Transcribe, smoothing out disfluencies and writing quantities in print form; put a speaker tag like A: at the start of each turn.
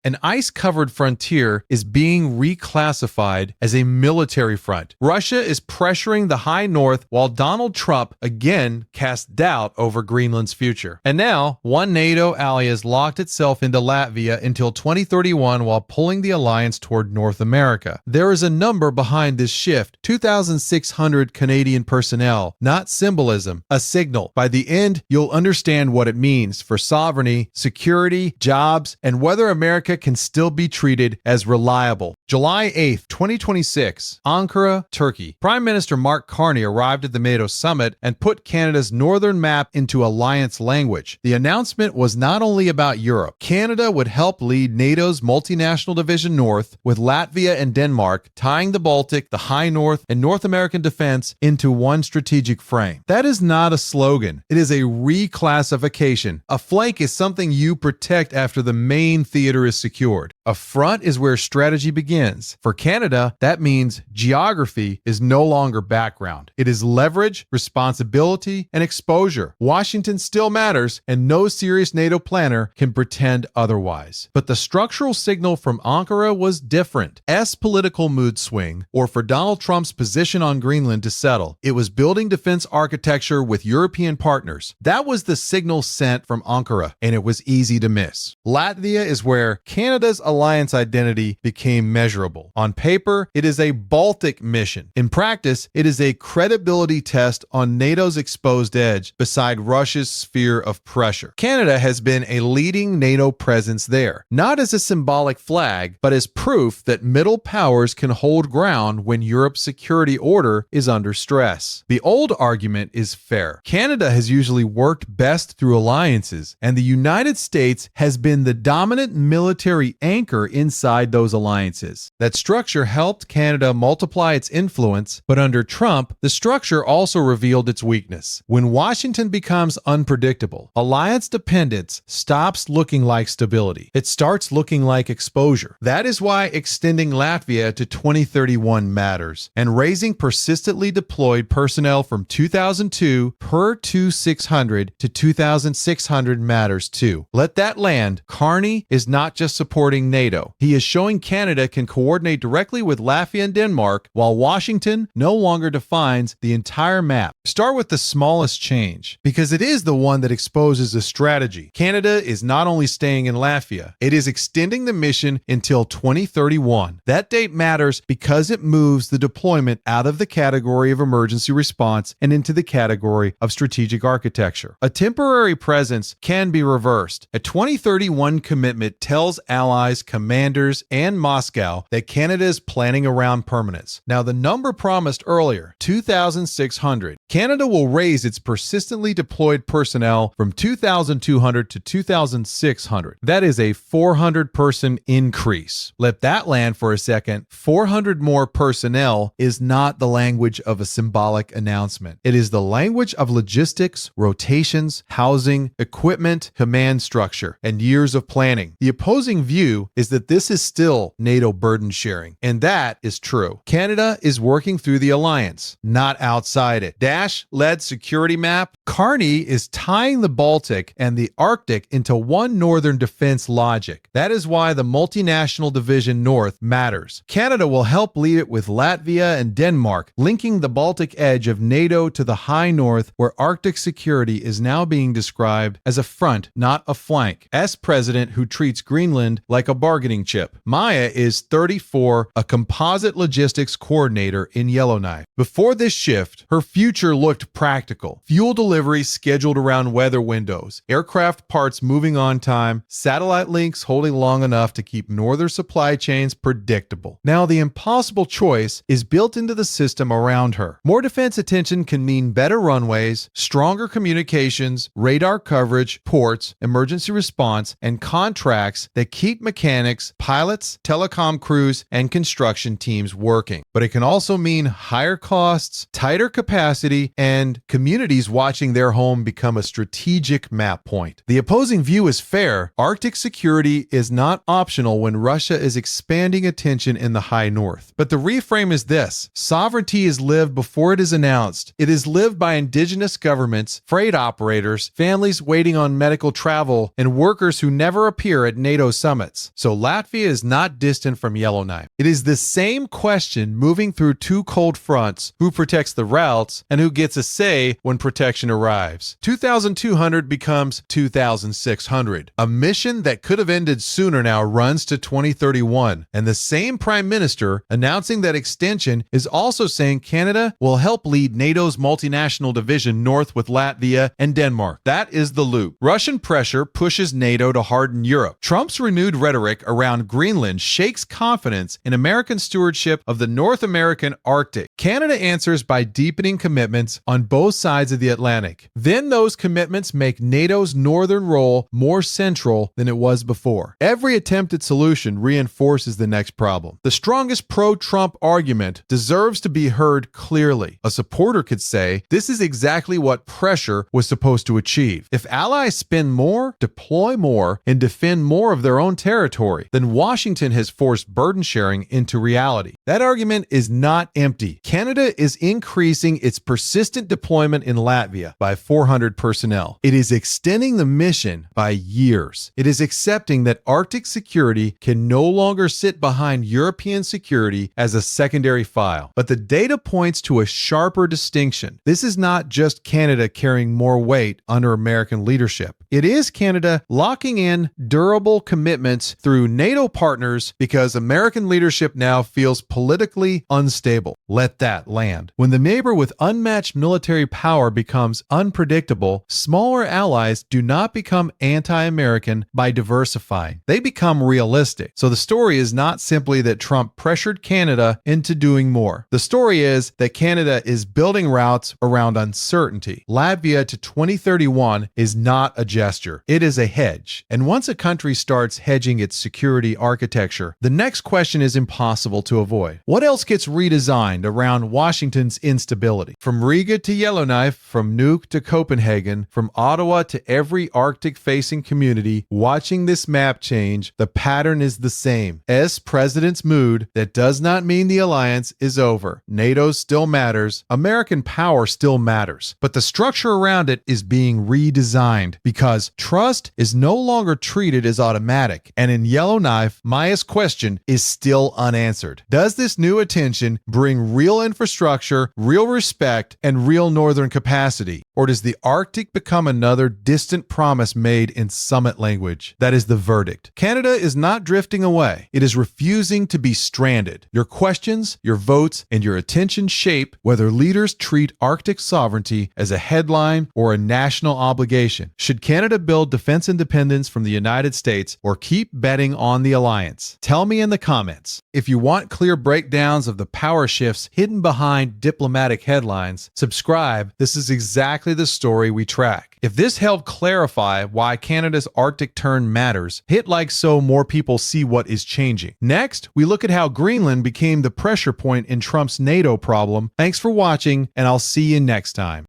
A: An ice-covered frontier is being reclassified as a military front. Russia is pressuring the high north while Donald Trump again casts doubt over Greenland's future. And now, one NATO ally has locked itself into Latvia until 2031 while pulling the alliance toward North America. There is a number behind this shift: 2,600 Canadian personnel, not symbolism, a signal. By the end, you'll understand what it means for sovereignty, security, jobs, and whether America can still be treated as reliable. July 8th, 2026, Ankara, Turkey. Prime Minister Mark Carney arrived at the NATO summit and put Canada's northern map into alliance language. The announcement was not only about Europe. Canada would help lead NATO's multinational division north, with Latvia and Denmark tying the Baltic, the High North, and North American defense into one strategic frame. That is not a slogan. It is a reclassification. A flank is something you protect after the main theater is secured. A front is where strategy begins. For Canada, that means geography is no longer background. It is leverage, responsibility, and exposure. Washington still matters, and no serious NATO planner can pretend otherwise. But the structural signal from Ankara was different. Political mood swing, or for Donald Trump's position on Greenland to settle. It was building defense architecture with European partners. That was the signal sent from Ankara, and it was easy to miss. Latvia is where Canada's alliance identity became measurable. On paper, it is a Baltic mission. In practice, it is a credibility test on NATO's exposed edge beside Russia's sphere of pressure. Canada has been a leading NATO presence there, not as a symbolic flag, but as proof that middle powers can hold ground when Europe's security order is under stress. The old argument is fair. Canada has usually worked best through alliances, and the United States has been the dominant military anchor inside those alliances. That structure helped Canada multiply its influence, but under Trump, the structure also revealed its weakness. When Washington becomes unpredictable, alliance dependence stops looking like stability. It starts looking like exposure. That is why extending Latvia to 2031 matters, and raising persistently deployed personnel from 2002 per 2,600 to 2,600 matters too. Let that land. Carney is not just supporting NATO. He is showing Canada can coordinate directly with Latvia and Denmark, while Washington no longer defines the entire map. Start with the smallest change, because it is the one that exposes the strategy. Canada is not only staying in Latvia, it is extending the mission until 2031. That date matters because it moves the deployment out of the category of emergency response and into the category of strategic architecture. A temporary presence can be reversed. A 2031 commitment tells allies, commanders, and Moscow that Canada is planning around permanence. Now, the number promised earlier, 2,600. Canada will raise its persistently deployed personnel from 2,200 to 2,600. That is a 400-person increase. Let that land for a second. 400 more personnel is not the language of a symbolic announcement. It is the language of logistics, rotations, housing, equipment, command structure, and years of planning. The opposing view is that this is still NATO burden sharing, and that is true. Canada is working through the alliance, not outside it. Dash-led security map. Carney is tying the Baltic and the Arctic into one northern defense logic. That is why the multinational division north matters. Canada will help lead it with Latvia and Denmark, linking the Baltic edge of NATO to the high north, where Arctic security is now being described as a front, not a flank. As president who treats Greenland like a bargaining chip. Maya is 34, a composite logistics coordinator in Yellowknife. Before this shift, her future looked practical. Fuel delivery scheduled around weather windows, aircraft parts moving on time, satellite links holding long enough to keep northern supply chains predictable. Now, the impossible choice is built into the system around her. More defense attention can mean better runways, stronger communications, radar coverage, ports, emergency response, and contracts that keep mechanics, pilots, telecom crews, and construction teams working. But it can also mean higher costs, tighter capacity, and communities watching letting their home become a strategic map point. The opposing view is fair. Arctic security is not optional when Russia is expanding attention in the high north. But the reframe is this: sovereignty is lived before it is announced. It is lived by indigenous governments, freight operators, families waiting on medical travel, and workers who never appear at NATO summits. So Latvia is not distant from Yellowknife. It is the same question moving through two cold fronts: who protects the routes and who gets a say when protection arrives. 2,200 becomes 2,600. A mission that could have ended sooner now runs to 2031, and the same Prime Minister announcing that extension is also saying Canada will help lead NATO's multinational division north with Latvia and Denmark. That is the loop. Russian pressure pushes NATO to harden Europe. Trump's renewed rhetoric around Greenland shakes confidence in American stewardship of the North American Arctic. Canada answers by deepening commitments on both sides of the Atlantic. Then those commitments make NATO's northern role more central than it was before. Every attempted solution reinforces the next problem. The strongest pro-Trump argument deserves to be heard clearly. A supporter could say, this is exactly what pressure was supposed to achieve. If allies spend more, deploy more, and defend more of their own territory, then Washington has forced burden sharing into reality. That argument is not empty. Canada is increasing its persistent deployment in Latvia by 400 personnel. It is extending the mission by years. It is accepting that Arctic security can no longer sit behind European security as a secondary file. But the data points to a sharper distinction. This is not just Canada carrying more weight under American leadership. It is Canada locking in durable commitments through NATO partners because American leadership now feels politically unstable. Let that land. When the neighbor with unmatched military power becomes unpredictable, smaller allies do not become anti-American by diversifying. They become realistic. So the story is not simply that Trump pressured Canada into doing more. The story is that Canada is building routes around uncertainty. Latvia to 2031 is not a gesture. It is a hedge. And once a country starts hedging its security architecture, the next question is impossible to avoid. What else gets redesigned around Washington's instability? From Riga to Yellowknife, from Nuuk to Copenhagen, from Ottawa to every Arctic-facing community, watching this map change, the pattern is the same. As president's mood, that does not mean the alliance is over. NATO still matters. American power still matters. But the structure around it is being redesigned because trust is no longer treated as automatic. And in Yellowknife, Maya's question is still unanswered. Does this new attention bring real infrastructure, real respect, and real northern capacity? Or does the Arctic become another distant promise made in summit language? That is the verdict. Canada is not drifting away. It is refusing to be stranded. Your questions, your votes, and your attention shape whether leaders treat Arctic sovereignty as a headline or a national obligation. Should Canada build defense independence from the United States or keep betting on the alliance? Tell me in the comments. If you want clear breakdowns of the power shifts hidden behind diplomatic headlines, subscribe. This is exactly the story we track. If this helped clarify why Canada's Arctic turn matters, hit like so more people see what is changing. Next, we look at how Greenland became the pressure point in Trump's NATO problem. Thanks for watching, and I'll see you next time.